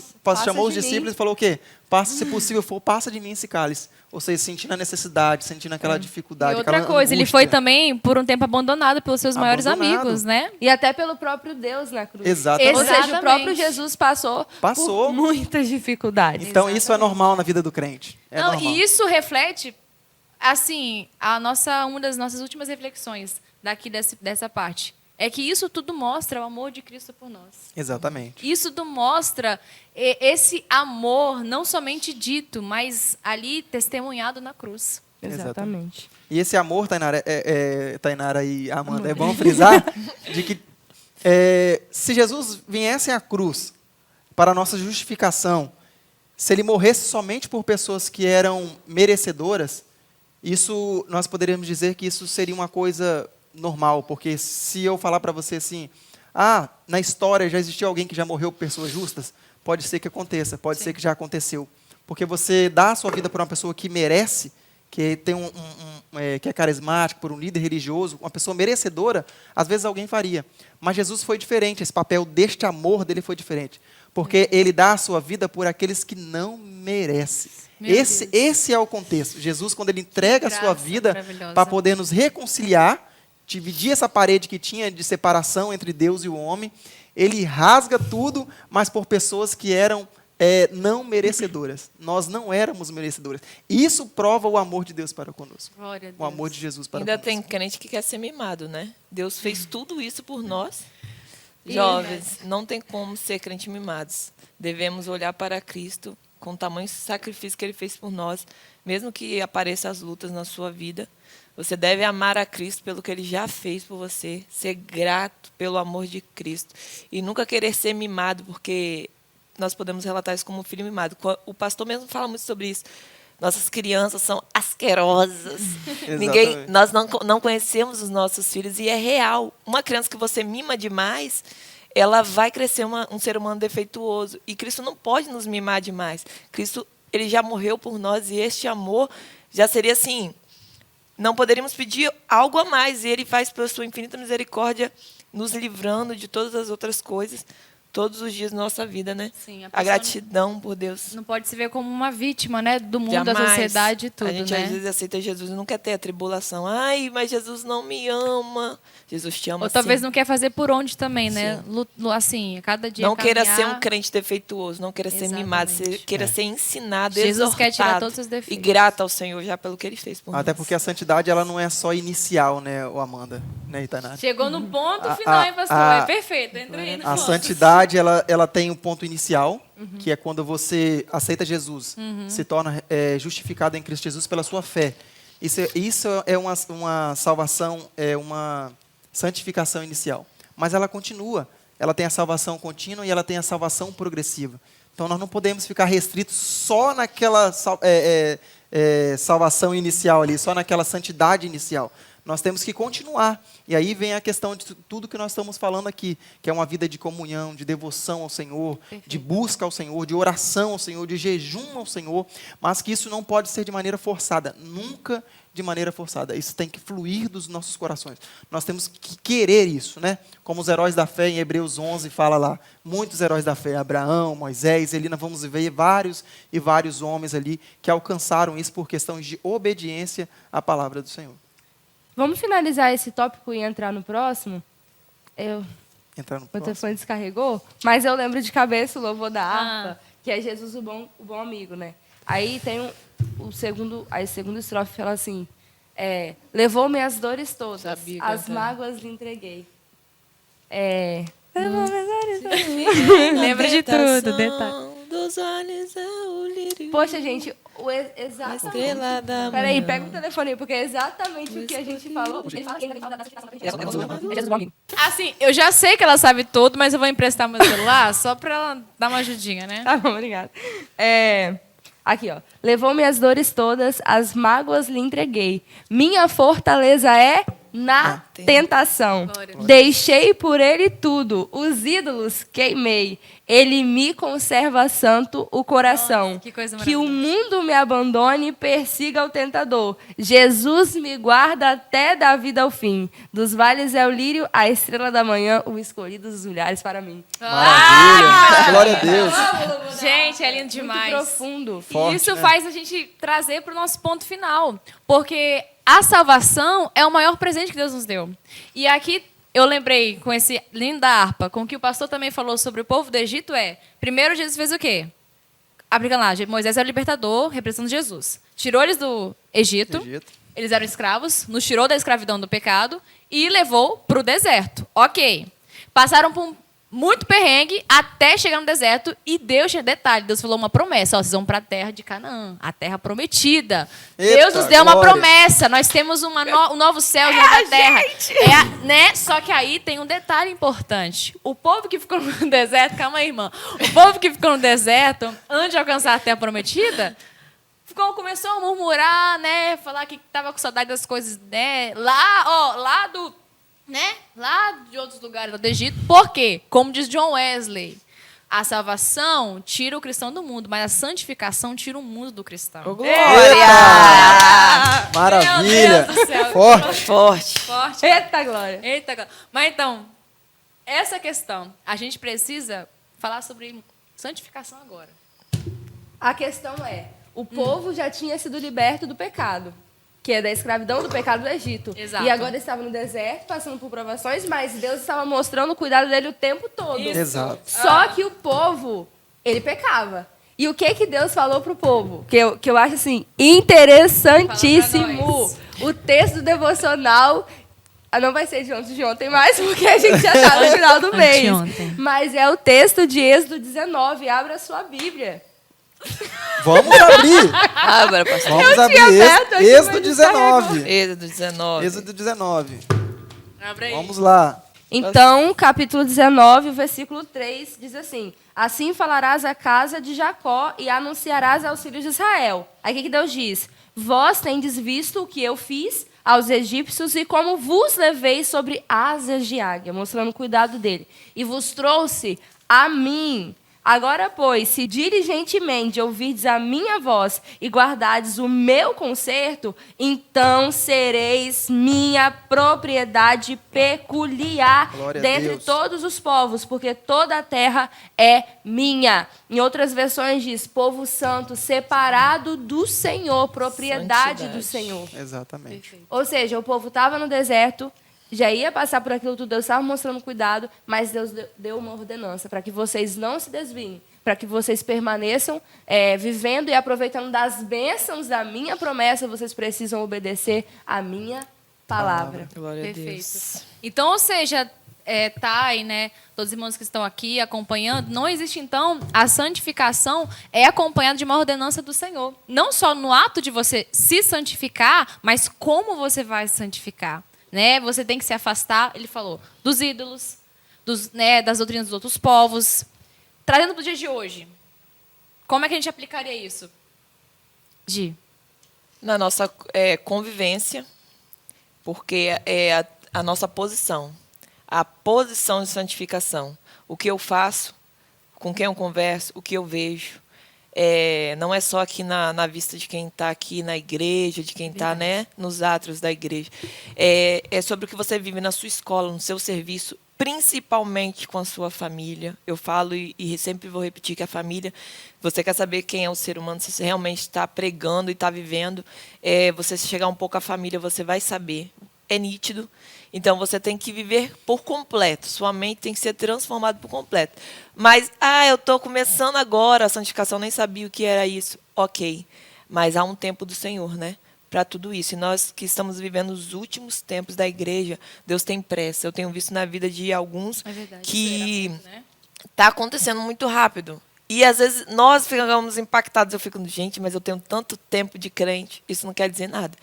chamou passa os de discípulos mim. e falou o quê? Passa, se possível for, passa de mim esse cálice. Ou seja, sentindo a necessidade, sentindo aquela dificuldade, E outra aquela coisa, ele angústia. foi também, por um tempo, abandonado pelos seus maiores Abandonado. amigos, né? E até pelo próprio Deus na cruz. Exatamente. Ou seja, o Exatamente. próprio Jesus passou Passou. por muitas dificuldades. Então isso é normal na vida do crente. É Não, normal. e isso reflete, assim, uma das nossas últimas reflexões daqui dessa parte. É que isso tudo mostra o amor de Cristo por nós. Exatamente. Isso tudo mostra esse amor, não somente dito, mas ali testemunhado na cruz. Exatamente. E esse amor, Tainara, Tainara e Amanda, é bom frisar de que se Jesus viesse à cruz para a nossa justificação, se ele morresse somente por pessoas que eram merecedoras, isso nós poderíamos dizer que isso seria uma coisa normal, porque se eu falar para você assim, na história já existiu alguém que já morreu por pessoas justas, pode ser que aconteça, pode ser que já aconteceu, porque você dá a sua vida por uma pessoa que merece, que tem que é carismático, por um líder religioso, uma pessoa merecedora, às vezes alguém faria. Mas Jesus foi diferente, esse papel deste amor dele foi diferente, porque ele dá a sua vida por aqueles que não merecem. Esse é o contexto. Jesus, quando ele entrega a sua graça vida maravilhosa. para poder nos reconciliar, dividir essa parede que tinha de separação entre Deus e o homem, ele rasga tudo, mas por pessoas que eram não merecedoras. Nós não éramos merecedoras. Isso prova o amor de Deus para conosco. Glória a Deus. O amor de Jesus para Ainda conosco. tem crente que quer ser mimado, né? Deus fez tudo isso por nós. Jovens, não tem como ser crente mimados. Devemos olhar para Cristo com o tamanho sacrifício que Ele fez por nós, mesmo que apareçam as lutas na sua vida. Você deve amar a Cristo pelo que Ele já fez por você, ser grato pelo amor de Cristo e nunca querer ser mimado, porque nós podemos relatar isso como filho mimado. O pastor mesmo fala muito sobre isso. Nossas crianças são asquerosas. Nós não conhecemos os nossos filhos e é real. Uma criança que você mima demais, ela vai crescer um ser humano defeituoso. E Cristo não pode nos mimar demais. Cristo, Ele já morreu por nós e este amor já seria assim, não poderíamos pedir algo a mais. E Ele faz pela sua infinita misericórdia, nos livrando de todas as outras coisas, todos os dias da nossa vida, né? Sim, a gratidão por Deus. Não pode se ver como uma vítima, né? Do mundo, Jamais. da sociedade e tudo, A gente né? às vezes aceita Jesus e não quer ter a tribulação. Ai, mas Jesus não me ama. Jesus te ama, Ou talvez sim. não quer fazer por onde também, né? Assim, cada dia Não queira caminhar. ser um crente defeituoso, não queira ser mimado, queira ser ensinado, Jesus quer tirar exortado todos os defeitos. e grato ao Senhor já pelo que Ele fez por nós. Até porque a santidade ela não é só inicial, né, ô Amanda, né, Itanara? Chegou no ponto final, hein, pastor? É perfeito, entra aí no A ponto. santidade ela tem um ponto inicial, que é quando você aceita Jesus, se torna justificado em Cristo Jesus pela sua fé. Isso é uma salvação, é uma santificação inicial. Mas ela continua. Ela tem a salvação contínua e ela tem a salvação progressiva. Então, nós não podemos ficar restritos só naquela salvação inicial ali, só naquela santidade inicial. Nós temos que continuar. E aí vem a questão de tudo que nós estamos falando aqui, que é uma vida de comunhão, de devoção ao Senhor, de busca ao Senhor, de oração ao Senhor, de jejum ao Senhor, mas que isso não pode ser de maneira forçada, nunca de maneira forçada. Isso tem que fluir dos nossos corações. Nós temos que querer isso, né? Como os heróis da fé em Hebreus 11 fala lá, muitos heróis da fé, Abraão, Moisés, ali nós vamos ver vários e vários homens ali que alcançaram isso por questões de obediência à palavra do Senhor. Vamos finalizar esse tópico e entrar no próximo? Entrar no O próximo. telefone descarregou, mas eu lembro de cabeça o louvor da harpa, que é Jesus o bom amigo, né? Aí tem o segundo estrofe fala assim, levou-me as dores todas, Sabia, as cantando. mágoas lhe entreguei. Levou-me as dores todas. Lembra de tudo, detalhe. Dos olhos é o lírio. Poxa, gente, A exatamente. estrela da Peraí, manhã. pega o telefone aí, porque é exatamente o que a gente falou. Ele fala que ele fala da santificação de Jesus o bom amigo. Assim, eu já sei que ela sabe tudo, mas eu vou emprestar meu celular só pra ela dar uma ajudinha, né? Tá bom, obrigada. Aqui, ó. Levou-me as dores todas, as mágoas lhe entreguei. Minha fortaleza é na tentação. Glória a Deus. Deixei por ele tudo, os ídolos queimei. Ele me conserva santo o coração. Nossa, que coisa Que o maravilhosa. mundo me abandone e persiga o tentador. Jesus me guarda até da vida ao fim. Dos vales é o lírio, a estrela da manhã, o escolhido dos olhares para mim. Maravilha! Glória a Deus! Gente, é lindo Muito demais. profundo. E Forte, isso né? faz a gente trazer para o nosso ponto final. Porque a salvação é o maior presente que Deus nos deu. E aqui eu lembrei, com esse linda harpa, com o que o pastor também falou sobre o povo do Egito, primeiro Jesus fez o quê? Aplicando lá, Moisés era o libertador, representando Jesus. Tirou eles do Egito, eles eram escravos, nos tirou da escravidão do pecado e levou para o deserto. Ok. Passaram por muito perrengue até chegar no deserto e Deus falou uma promessa, vocês vão para a terra de Canaã, a terra prometida. Eita, Deus nos deu uma glória. promessa, nós temos um novo céu, uma nova terra. Né? Só que aí tem um detalhe importante. O povo que ficou no deserto, calma aí, irmã, o povo que ficou no deserto, antes de alcançar a terra prometida, começou a murmurar, né, falar que estava com saudade das coisas, né, lá de outros lugares do Egito. Por quê? Como diz John Wesley, a salvação tira o cristão do mundo, mas a santificação tira o mundo do cristão. Eita! Maravilha! Meu Deus do céu. Forte. Forte. Eita, glória. Eita, glória. Mas então, essa questão, a gente precisa falar sobre santificação agora. A questão o povo já tinha sido liberto do pecado, que é da escravidão do pecado do Egito. Exato. E agora estava no deserto, passando por provações, mas Deus estava mostrando o cuidado dele o tempo todo. Isso. Exato. Só que o povo, ele pecava. E o que Deus falou pro povo? Que eu acho assim, interessantíssimo. Fala pra nós. O texto do devocional, Não vai ser de ontem mais, porque a gente já está no final do mês. Anteontem. Mas é o texto de Êxodo 19. Abra a sua Bíblia. Vamos abrir. Abra, pastor. Vamos abrir. aberto aqui, Êxodo mas 19. Êxodo 19. Êxodo 19. Abre aí. Vamos lá. Então, capítulo 19, o versículo 3, diz assim: assim falarás à casa de Jacó e anunciarás aos filhos de Israel. Aí o que Deus diz? Vós tendes visto o que eu fiz aos egípcios e como vos levei sobre asas de águia, mostrando o cuidado dele. E vos trouxe a mim. Agora, pois, se diligentemente ouvirdes a minha voz e guardardes o meu conserto, então sereis minha propriedade peculiar Glória a dentre Deus. todos os povos, porque toda a terra é minha. Em outras versões diz, povo santo, separado do Senhor, propriedade do Santidade. Senhor. Exatamente. Ou seja, o povo estava no deserto, já ia passar por aquilo tudo, Deus estava mostrando cuidado, mas Deus deu uma ordenança para que vocês não se desviem, para que vocês permaneçam vivendo e aproveitando das bênçãos da minha promessa, vocês precisam obedecer a minha palavra. Glória a Perfeito. Deus. Então, ou seja, Thay, né, todos os irmãos que estão aqui acompanhando, não existe, então, a santificação é acompanhada de uma ordenança do Senhor. Não só no ato de você se santificar, mas como você vai se santificar. Né? Você tem que se afastar, ele falou, dos ídolos, das doutrinas dos outros povos. Trazendo para o dia de hoje, como é que a gente aplicaria isso? Gi. Na nossa convivência, porque é a nossa posição. A posição de santificação. O que eu faço, com quem eu converso, o que eu vejo. Não é só aqui na vista de quem está aqui na igreja, de quem está, né, nos átrios da igreja. É sobre o que você vive na sua escola, no seu serviço, principalmente com a sua família. Eu falo e sempre vou repetir que a família, você quer saber quem é o ser humano, se você realmente está pregando e está vivendo, você se chegar um pouco à família, você vai saber. É nítido. Então, você tem que viver por completo. Sua mente tem que ser transformada por completo. Mas, eu estou começando agora, a santificação, nem sabia o que era isso. Ok. Mas há um tempo do Senhor, né? Para tudo isso. E nós que estamos vivendo os últimos tempos da igreja, Deus tem pressa. Eu tenho visto na vida de alguns que está acontecendo muito rápido. E, às vezes, nós ficamos impactados. Eu fico, gente, mas eu tenho tanto tempo de crente. Isso não quer dizer nada.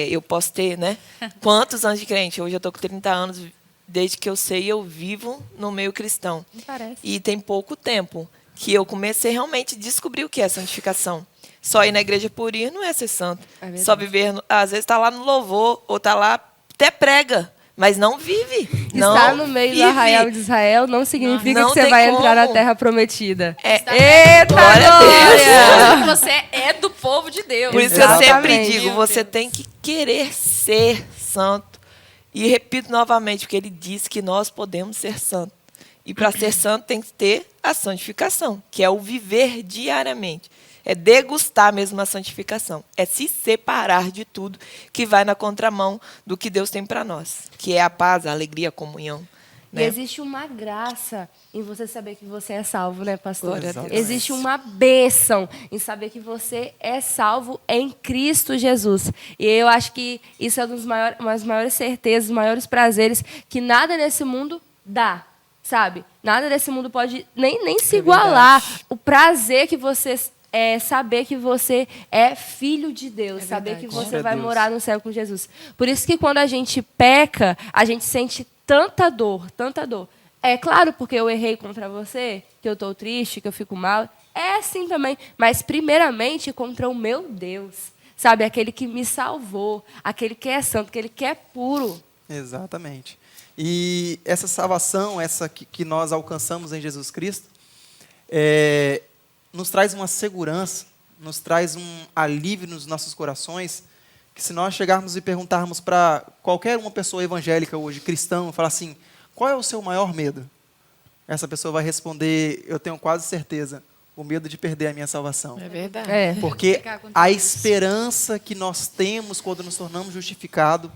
Eu posso ter, né? Quantos anos de crente? Hoje eu estou com 30 anos. Desde que eu sei, eu vivo no meio cristão. Não parece. E tem pouco tempo que eu comecei realmente a descobrir o que é santificação. Só ir na igreja por ir não é ser santo. Só viver, às vezes está lá no louvor, ou está lá, até prega. Mas não vive. Estar no meio do arraial de Israel não significa Não que você tem vai entrar na como. terra prometida. Eita, glória! Você é do povo de Deus. Por isso que eu sempre Exatamente. digo, você tem que querer ser santo. E repito novamente, porque ele diz que nós podemos ser santos. E para ser santo tem que ter a santificação, que é o viver diariamente. É degustar mesmo a santificação. É se separar de tudo que vai na contramão do que Deus tem para nós, que é a paz, a alegria, a comunhão. E Né? existe uma graça em você saber que você é salvo, né, pastor? Glória a Deus. Existe uma bênção em saber que você é salvo em Cristo Jesus. E eu acho que isso é uma das maiores certezas, maiores prazeres que nada nesse mundo dá, sabe? Nada nesse mundo pode nem se igualar. O prazer que você saber que você é filho de Deus, saber que você Glória a vai Deus. morar no céu com Jesus. Por isso que quando a gente peca, a gente sente tanta dor, tanta dor. É claro, porque eu errei contra você, que eu estou triste, que eu fico mal. É assim também. Mas, primeiramente, contra o meu Deus. Sabe, aquele que me salvou, aquele que é santo, aquele que é puro. Exatamente. E essa salvação, essa que nós alcançamos em Jesus Cristo, nos traz uma segurança, nos traz um alívio nos nossos corações, que se nós chegarmos e perguntarmos para qualquer uma pessoa evangélica hoje, cristão, falar assim, qual é o seu maior medo? Essa pessoa vai responder, eu tenho quase certeza, o medo de perder a minha salvação. É verdade. Porque Ficar com a Deus. esperança que nós temos quando nos tornamos justificados,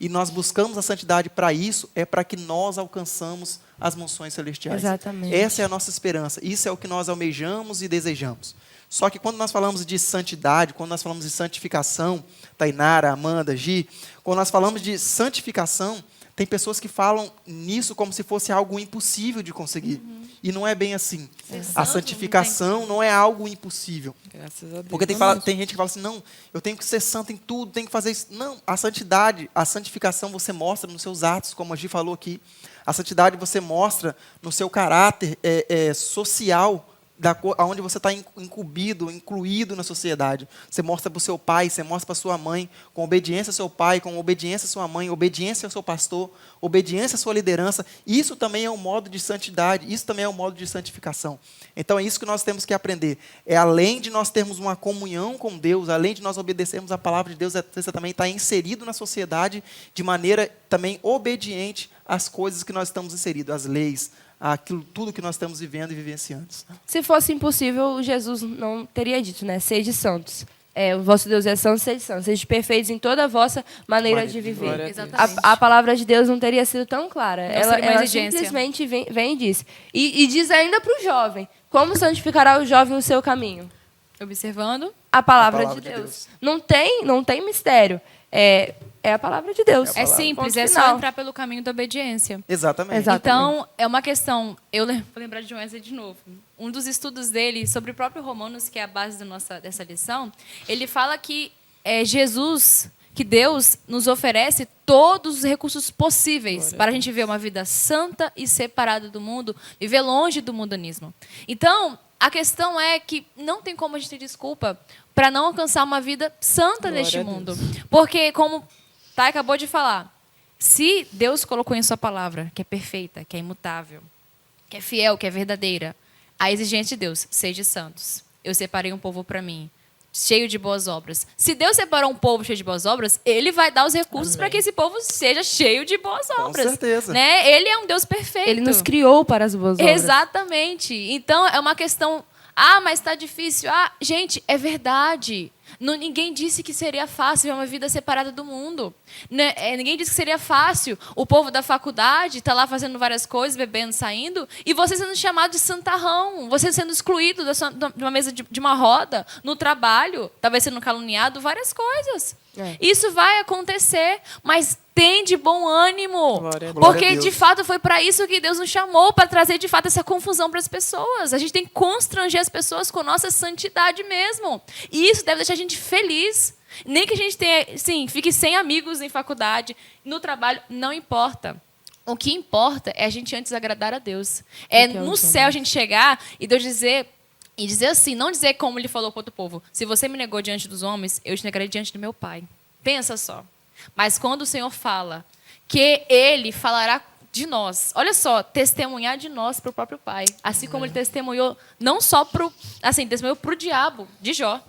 e nós buscamos a santidade para isso, é para que nós alcançamos as mansões celestiais. Exatamente. Essa é a nossa esperança. Isso é o que nós almejamos e desejamos. Só que quando nós falamos de santidade, quando nós falamos de santificação, Tainara, Amanda, Gi, quando nós falamos de santificação, tem pessoas que falam nisso como se fosse algo impossível de conseguir. E não é bem assim. A santificação não é algo impossível. Graças a Deus. Porque tem gente que fala assim, não, eu tenho que ser santo em tudo, tenho que fazer isso. Não, a santidade, a santificação você mostra nos seus atos, como a Gi falou aqui. A santidade você mostra no seu caráter social, onde você está incluído na sociedade. Você mostra para o seu pai, você mostra para sua mãe, com obediência ao seu pai, com obediência à sua mãe, obediência ao seu pastor, obediência à sua liderança. Isso também é um modo de santidade, isso também é um modo de santificação. Então é isso que nós temos que aprender. É além de nós termos uma comunhão com Deus, além de nós obedecermos a palavra de Deus, você também está inserido na sociedade de maneira também obediente às coisas que nós estamos inseridos, às leis, aquilo tudo que nós estamos vivendo e vivenciando. Se fosse impossível, Jesus não teria dito, né? Sede santos. O vosso Deus é santo, sede santos. Sede perfeitos em toda a vossa maneira de viver. Exatamente. A palavra de Deus não teria sido tão clara. Seria uma Ela exigência. simplesmente vem e diz. E diz ainda para o jovem, como santificará o jovem o seu caminho? Observando. A palavra, palavra de de Deus. Não tem mistério. É a palavra de Deus. É simples, Ponto é final. só entrar pelo caminho da obediência. Exatamente. Exatamente. Então, é uma questão... Eu vou lembrar de John Wesley de novo. Um dos estudos dele sobre o próprio Romanos, que é a base dessa lição, ele fala que Jesus, que Deus nos oferece todos os recursos possíveis para a gente viver uma vida santa e separada do mundo, viver longe do mundanismo. Então, a questão é que não tem como a gente ter desculpa para não alcançar uma vida santa neste mundo. Porque, como Thay acabou de falar, se Deus colocou em sua palavra, que é perfeita, que é imutável, que é fiel, que é verdadeira, a exigência de Deus, seja santos. Eu separei um povo para mim, cheio de boas obras. Se Deus separou um povo cheio de boas obras, Ele vai dar os recursos para que esse povo seja cheio de boas obras. Com certeza. Né? Ele é um Deus perfeito. Ele nos criou para as boas obras. Exatamente. Então, é uma questão... mas está difícil. Gente, é verdade. Ninguém disse que seria fácil uma vida separada do mundo. Ninguém disse que seria fácil. O povo da faculdade está lá fazendo várias coisas, bebendo, saindo, e você sendo chamado de santarrão, você sendo excluído de uma mesa de uma roda, no trabalho, talvez sendo caluniado, várias coisas. Isso vai acontecer, mas tem de bom ânimo. Glória a Deus. Glória a Porque, Deus. de fato, foi para isso que Deus nos chamou, para trazer, de fato, essa confusão para as pessoas. A gente tem que constranger as pessoas com nossa santidade mesmo. E isso deve deixar a gente feliz. Nem que a gente tenha, sim, fique sem amigos em faculdade, no trabalho, não importa. O que importa é a gente antes agradar a Deus. No céu a gente chegar e Deus dizer... E dizer assim, não dizer como ele falou com outro povo. Se você me negou diante dos homens, eu te negarei diante do meu Pai. Pensa só. Mas quando o Senhor fala que Ele falará de nós, olha só, testemunhar de nós para o próprio Pai. Assim como Ele testemunhou, não só testemunhou para o diabo, de Jó.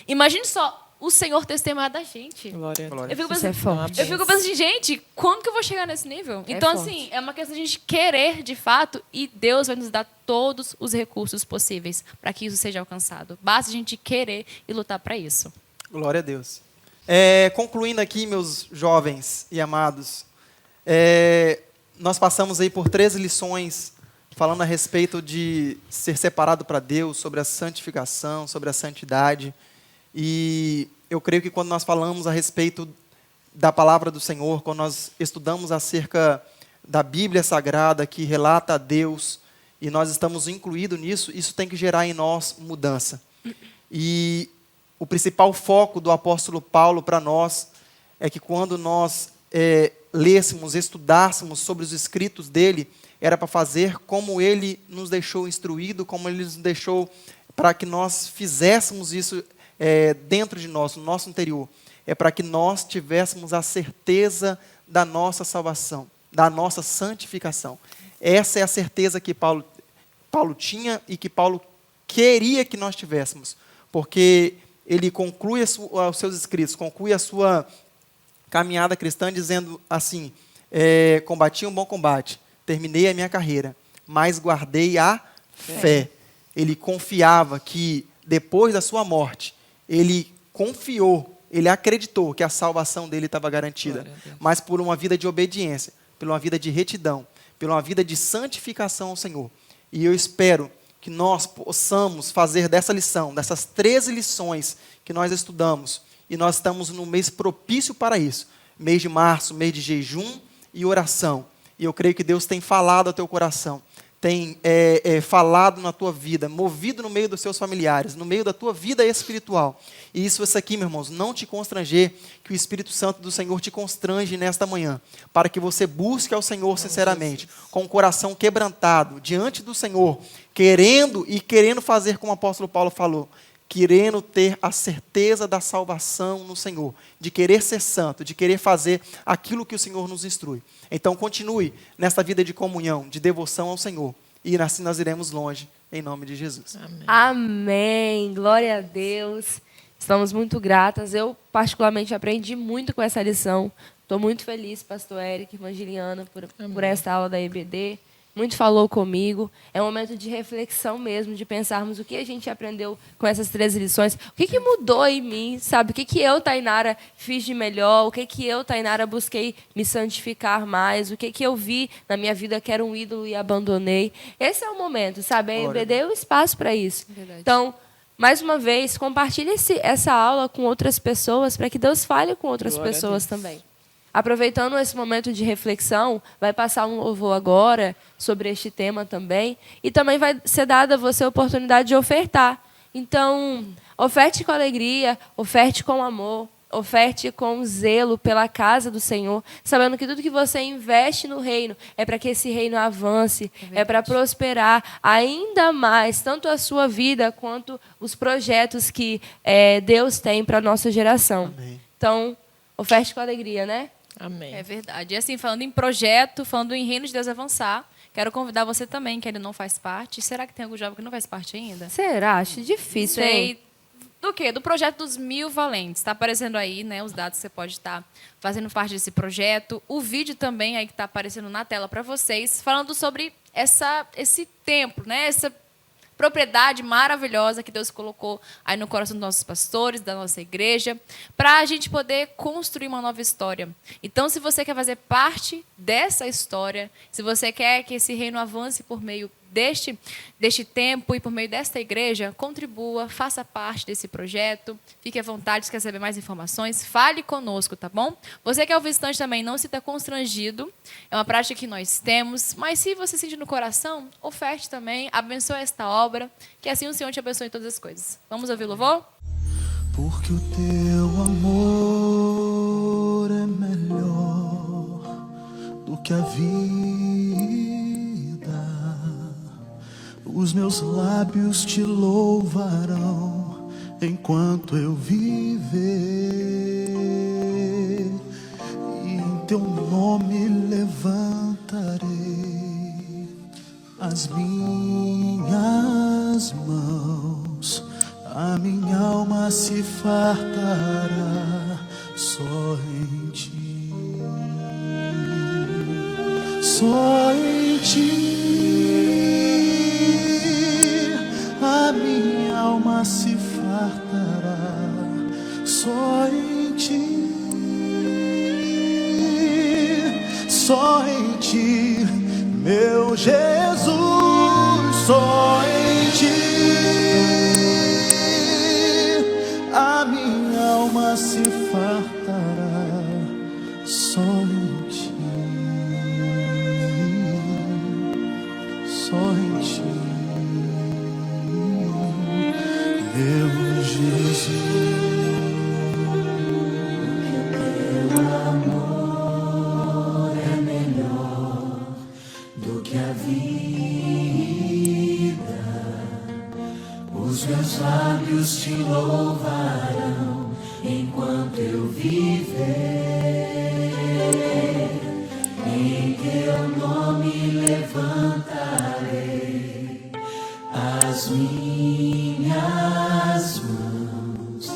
Imagine só, o Senhor testemunhar da gente. Glória a Deus. Glória. Eu fico Isso é pensando, forte. eu fico pensando assim, gente, quando que eu vou chegar nesse nível? Então, forte. assim, é uma questão de a gente querer, de fato, e Deus vai nos dar todos os recursos possíveis para que isso seja alcançado. Basta a gente querer e lutar para isso. Glória a Deus. Concluindo aqui, meus jovens e amados, nós passamos aí por 3 lições falando a respeito de ser separado para Deus, sobre a santificação, sobre a santidade. E eu creio que quando nós falamos a respeito da palavra do Senhor, quando nós estudamos acerca da Bíblia Sagrada, que relata a Deus, e nós estamos incluídos nisso, isso tem que gerar em nós mudança. E o principal foco do apóstolo Paulo para nós é que quando nós lêssemos, estudássemos sobre os escritos dele, era para fazer como ele nos deixou instruído, como ele nos deixou para que nós fizéssemos isso dentro de nós, no nosso interior. É para que nós tivéssemos a certeza da nossa salvação, da nossa santificação. Essa é a certeza que Paulo tinha e que Paulo queria que nós tivéssemos, porque ele conclui os seus escritos, conclui a sua caminhada cristã dizendo assim, combati um bom combate, terminei a minha carreira, mas guardei a fé. Ele confiava que depois da sua morte, ele confiou ele acreditou que a salvação dele estava garantida, mas por uma vida de obediência, por uma vida de retidão, por uma vida de santificação ao Senhor. E eu espero que nós possamos fazer dessa lição, dessas 13 lições que nós estudamos, e nós estamos no mês propício para isso, mês de março, mês de jejum e oração. E eu creio que Deus tem falado ao teu coração, tem falado na tua vida, movido no meio dos seus familiares, no meio da tua vida espiritual. E isso aqui, meus irmãos, não te constranger, que o Espírito Santo do Senhor te constrange nesta manhã, para que você busque ao Senhor sinceramente, com o coração quebrantado, diante do Senhor, querendo fazer como o apóstolo Paulo falou, querendo ter a certeza da salvação no Senhor, de querer ser santo, de querer fazer aquilo que o Senhor nos instrui. Então continue nesta vida de comunhão, de devoção ao Senhor, e assim nós iremos longe, em nome de Jesus. Amém. Amém. Glória a Deus. Estamos muito gratas. Eu, particularmente, aprendi muito com essa lição. Estou muito feliz, pastor Eric, irmã Giliana, por esta aula da EBD. Muito falou comigo. É um momento de reflexão mesmo, de pensarmos o que a gente aprendeu com essas 13 lições. O que mudou em mim, sabe? O que eu, Tainara, fiz de melhor? O que eu, Tainara, busquei me santificar mais? O que eu vi na minha vida que era um ídolo e abandonei? Esse é o momento, sabe? A EBD é o espaço para isso. Verdade. Então, mais uma vez, compartilhe essa aula com outras pessoas, para que Deus fale com outras pessoas também. Aproveitando esse momento de reflexão, vai passar um louvor agora sobre este tema também. E também vai ser dada a você a oportunidade de ofertar. Então, oferte com alegria, oferte com amor, oferte com zelo pela casa do Senhor, sabendo que tudo que você investe no reino é para que esse reino avance, é para prosperar ainda mais, tanto a sua vida quanto os projetos que Deus tem para a nossa geração. Amém. Então, oferte com alegria, né? Amém. É verdade. E assim, falando em projeto, falando em Reino de Deus Avançar, quero convidar você também, que ele não faz parte. Será que tem algum jovem que não faz parte ainda? Será? Acho difícil, hein? Sei. Do quê? Do projeto dos 1000 valentes. Está aparecendo aí, né, os dados que você pode estar fazendo parte desse projeto. O vídeo também aí que está aparecendo na tela para vocês, falando sobre esse templo, né, essa propriedade maravilhosa que Deus colocou aí no coração dos nossos pastores, da nossa igreja, para a gente poder construir uma nova história. Então, se você quer fazer parte dessa história, se você quer que esse reino avance por meio deste tempo e por meio desta igreja, contribua, faça parte desse projeto, fique à vontade, se quer saber mais informações, fale conosco, tá bom? Você que é o visitante também, não se sinta constrangido, é uma prática que nós temos, mas se você sentir no coração, oferte também, abençoe esta obra, que assim o Senhor te abençoe em todas as coisas. Vamos ouvir o louvor? Porque o teu amor é melhor do que a vida. Os meus lábios te louvarão enquanto eu viver, e em teu nome levantarei as minhas mãos. A minha alma se fartará só em ti, só em ti. A minha alma se fartará só em ti, só em ti, meu Jesus, só em ti. A minha alma se fartará só em ti, só em ti, meu Jesus. Teu amor é melhor do que a vida. Os meus lábios te louvarão enquanto eu viver. Em teu nome levantarei as minhas mãos.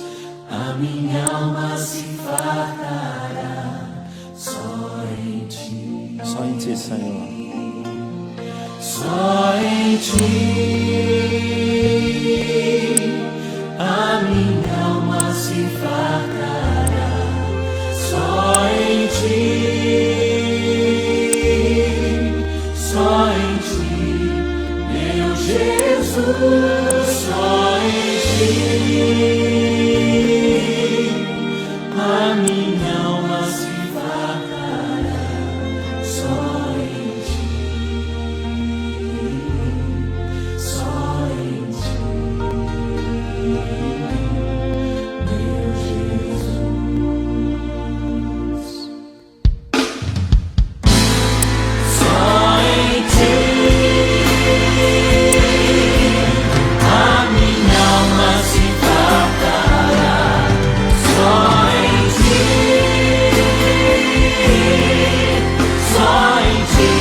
A minha alma se fartará só em ti. Só em ti, Senhor. Só em ti. A minha alma se fartará em ti, meu Jesus, só em ti. A minha alma se fartará, só em ti, só em ti, meu Jesus. Só em ti, a minha alma se fartará, só em ti, só em ti,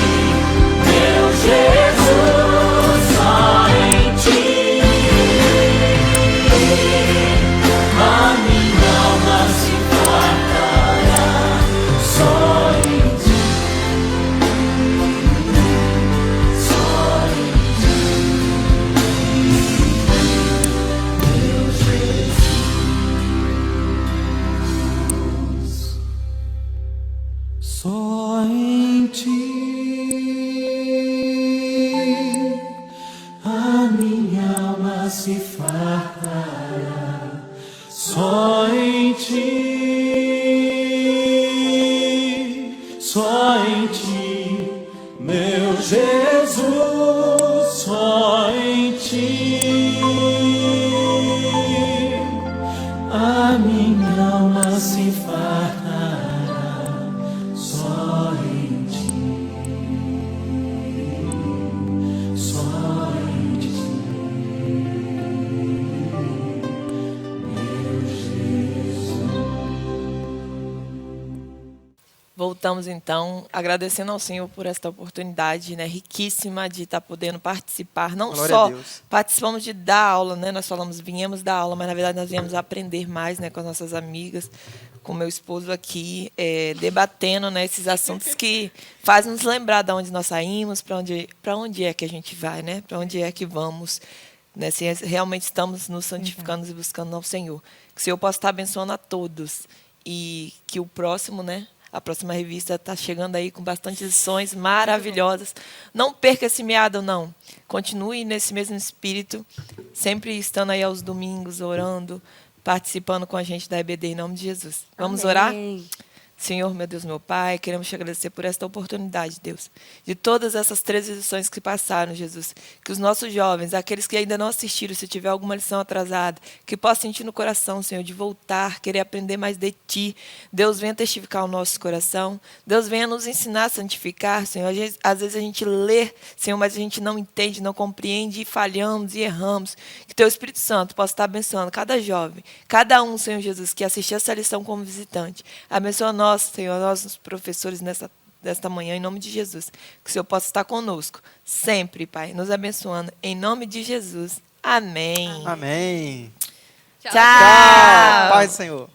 meu Jesus, só em ti, a minha alma se fartará, só em ti, só em ti, meu Jesus. Só em ti, a minha alma se fartará. Só em ti, só em ti, meu Jesus, só em ti, a minha alma se fartará, só em ti, só em ti, meu Jesus. Voltamos então, agradecendo ao Senhor por esta oportunidade, né, riquíssima de estar podendo participar. Não Glória só a Deus. participamos de dar aula, né? Nós falamos, viemos dar aula, mas na verdade nós viemos aprender mais, né, com as nossas amigas, com meu esposo aqui, debatendo, né, esses assuntos que fazem nos lembrar de onde nós saímos, para onde é que a gente vai, né? Para onde é que vamos, né? Se realmente estamos nos santificando e buscando ao Senhor. Que o Senhor possa estar abençoando a todos e que o próximo, né? A próxima revista está chegando aí com bastante lições maravilhosas. Não perca esse meado, não. Continue nesse mesmo espírito, sempre estando aí aos domingos, orando, participando com a gente da EBD, em nome de Jesus. Vamos orar? Amém. Senhor, meu Deus, meu Pai, queremos te agradecer por esta oportunidade, Deus, de todas essas 13 lições que passaram, Jesus, que os nossos jovens, aqueles que ainda não assistiram, se tiver alguma lição atrasada, que possam sentir no coração, Senhor, de voltar, querer aprender mais de Ti. Deus, venha testificar o nosso coração. Deus, venha nos ensinar a santificar, Senhor. Às vezes a gente lê, Senhor, mas a gente não entende, não compreende e falhamos e erramos. Que Teu Espírito Santo possa estar abençoando cada jovem, cada um, Senhor Jesus, que assistiu essa lição como visitante. Abençoa nós, Senhor, nós, os professores, nesta manhã, em nome de Jesus. Que o Senhor possa estar conosco, sempre, Pai, nos abençoando. Em nome de Jesus. Amém. Amém. Tchau. Tchau. Paz do Senhor.